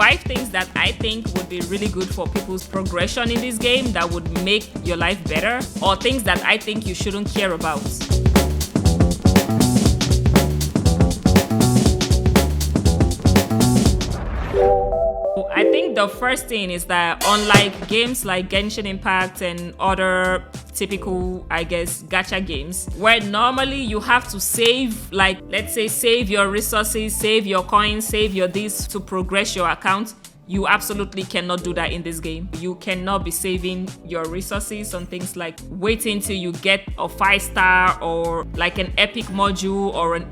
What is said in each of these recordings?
5 things that I think would be really good for people's progression in this game that would make your life better, or things that I think you shouldn't care about. I think the first thing is that unlike games like Genshin Impact and other typical, I guess, gacha games, where normally you have to save, like, let's say, save your resources, save your coins, save your this to progress your account, you absolutely cannot do that in this game. You cannot be saving your resources on things like waiting till you get a 5-star or like an epic module or a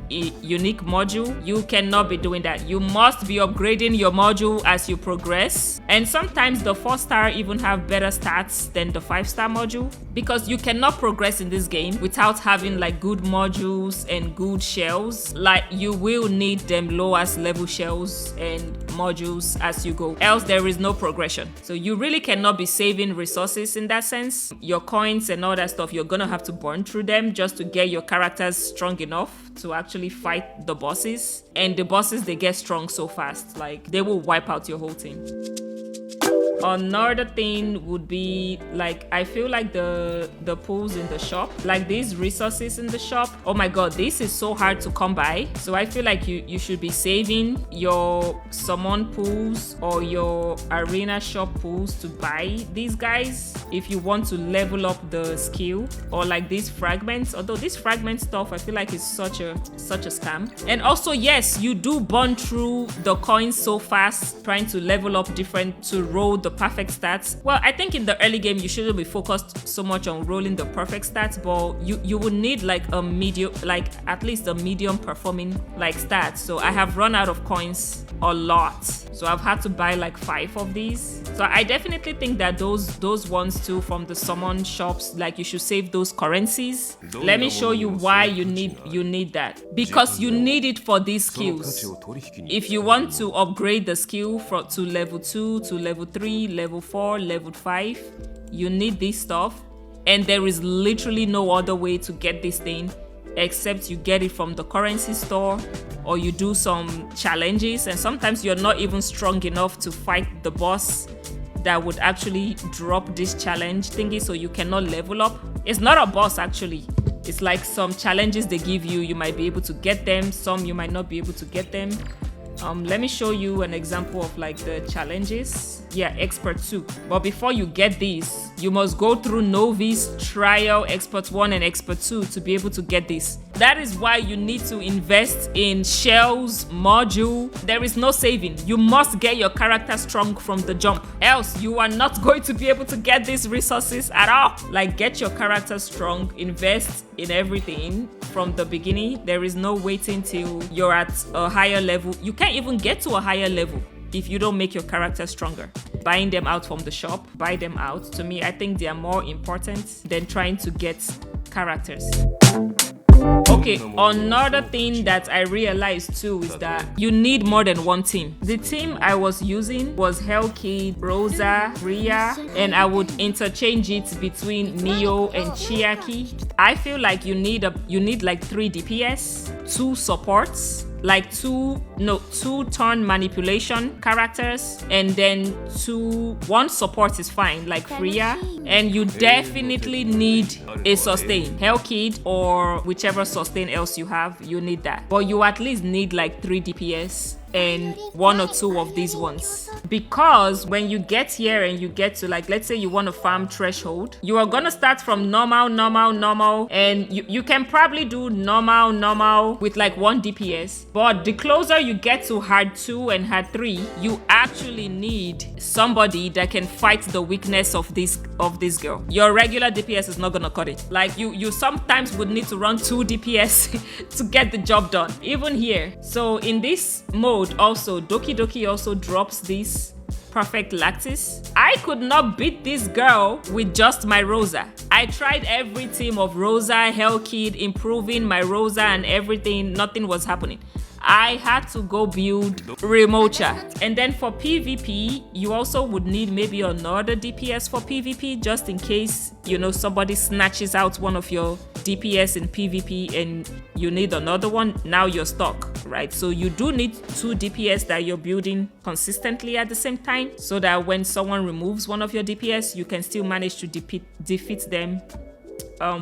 unique module. You cannot be doing that. You must be upgrading your module as you progress. And sometimes the 4-star even have better stats than the 5-star module, because you cannot progress in this game without having like good modules and good shells. Like, you will need them lowest level shells and modules as you go, else there is no progression. So you really cannot be saving resources in that sense. Your coins and all that stuff, you're gonna have to burn through them just to get your characters strong enough to actually fight the bosses. And the bosses, they get strong so fast, like they will wipe out your whole team. Another thing would be, like, I feel like the pools in the shop, like these resources in the shop, oh my god, this is so hard to come by. So I feel like you should be saving your summon pools or your arena shop pools to buy these guys if you want to level up the skill, or like these fragments. Although this fragment stuff, I feel like is such a scam. And also, yes, you do burn through the coins so fast trying to level up different to roll the perfect stats. Well, I think in the early game you shouldn't be focused so much on rolling the perfect stats, but you would need like a medium, like at least a medium performing like stats. So I have run out of coins a lot, so I've had to buy like 5 of these. So I definitely think that those ones too from the summon shops, like you should save those currencies. Let me show you why you need that, because you need it for these skills. If you want to upgrade the skill to level 2 to level 3, level 4, level 5, you need this stuff, and there is literally no other way to get this thing except you get it from the currency store, or you do some challenges, and sometimes you're not even strong enough to fight the boss that would actually drop this challenge thingy, so you cannot level up. It's not a boss actually, it's like some challenges they give you. You might be able to get them, some you might not be able to get them. Let me show you an example of like the challenges. Yeah, expert 2. But before you get these, you must go through novice, trial, expert 1 and expert 2 to be able to get this. That is why you need to invest in shells, module. There is no saving. You must get your character strong from the jump, else you are not going to be able to get these resources at all. Like, get your character strong, invest in everything from the beginning. There is no waiting till you're at a higher level. You can't even get to a higher level if you don't make your character stronger. Buying them out from the shop, buy them out. To me, I think they are more important than trying to get characters. Okay, another thing that I realized too is that you need more than one team. The team I was using was Hellkid, Rosa, Rhea, and I would interchange it between Neo and Chiaki. I feel like you need like 3 DPS, 2 supports, like 2 turn manipulation characters, and then 1 support is fine, like Freya, and you definitely need a sustain. Hellkid or whichever sustain else you have, you need that. But you at least need like 3 DPS and 1 or 2 of these ones, because when you get here and you get to, like, let's say you want to farm threshold, you are gonna start from normal, and you can probably do normal with like 1 DPS, but the closer you get to hard 2 and hard 3, you actually need somebody that can fight the weakness of this girl. Your regular DPS is not gonna cut it. Like, you sometimes would need to run 2 DPS to get the job done, even here. So in this mode also, Doki Doki also drops this perfect lattice. I could not beat this girl with just my Rosa. I tried every team of Rosa, Hellkid, improving my Rosa and everything. Nothing was happening. I had to go build remote chat. And then for PvP, you also would need maybe another DPS for PvP, just in case, you know, somebody snatches out one of your DPS in PvP and you need another one. Now you're stuck, right? So you do need 2 DPS that you're building consistently at the same time, so that when someone removes one of your DPS, you can still manage to defeat them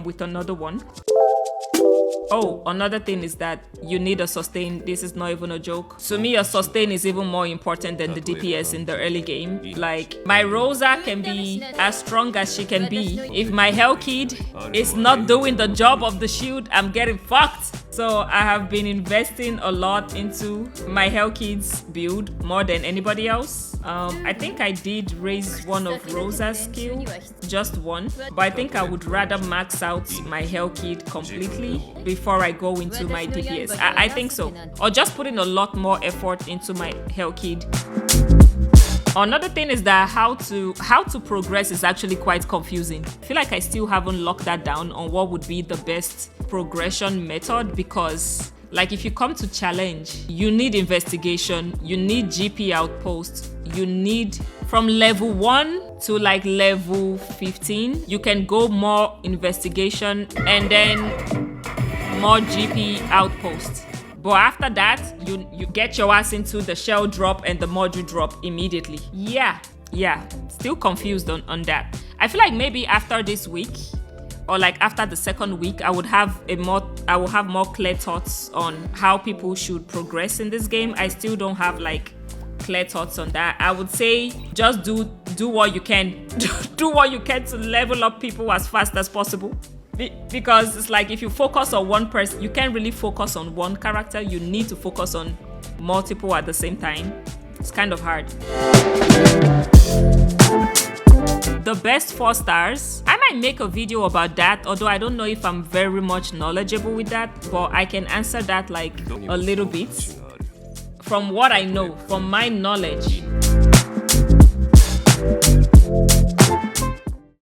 with another one. Oh, another thing is that you need a sustain. This is not even a joke. To me, a sustain is even more important than the DPS in the early game. Like, my Rosa can be as strong as she can be. If my Hellkid is not doing the job of the shield, I'm getting fucked. So I have been investing a lot into my Hellkid's build more than anybody else. I think I did raise one of Rosa's skill, just one, but I think I would rather max out my Hellkid completely before I go into my DPS. I think so. Or just putting a lot more effort into my Hellkid. Another thing is that how to progress is actually quite confusing. I feel like I still haven't locked that down on what would be the best progression method, because like if you come to challenge, you need investigation, you need GP outpost, you need from level 1 to like level 15, you can go more investigation and then more GP outpost. But after that, you get your ass into the shell drop and the module drop immediately. Yeah, still confused on that. I feel like maybe after this week, or like after the second week, I will have more clear thoughts on how people should progress in this game. I still don't have like clear thoughts on that. I would say just do what you can. Do what you can to level up people as fast as possible. Because it's like if you focus on one person, you can't really focus on one character. You need to focus on multiple at the same time. It's kind of hard. The best 4 stars, I might make a video about that, although I don't know if I'm very much knowledgeable with that, but I can answer that like a little bit from what I know, from my knowledge.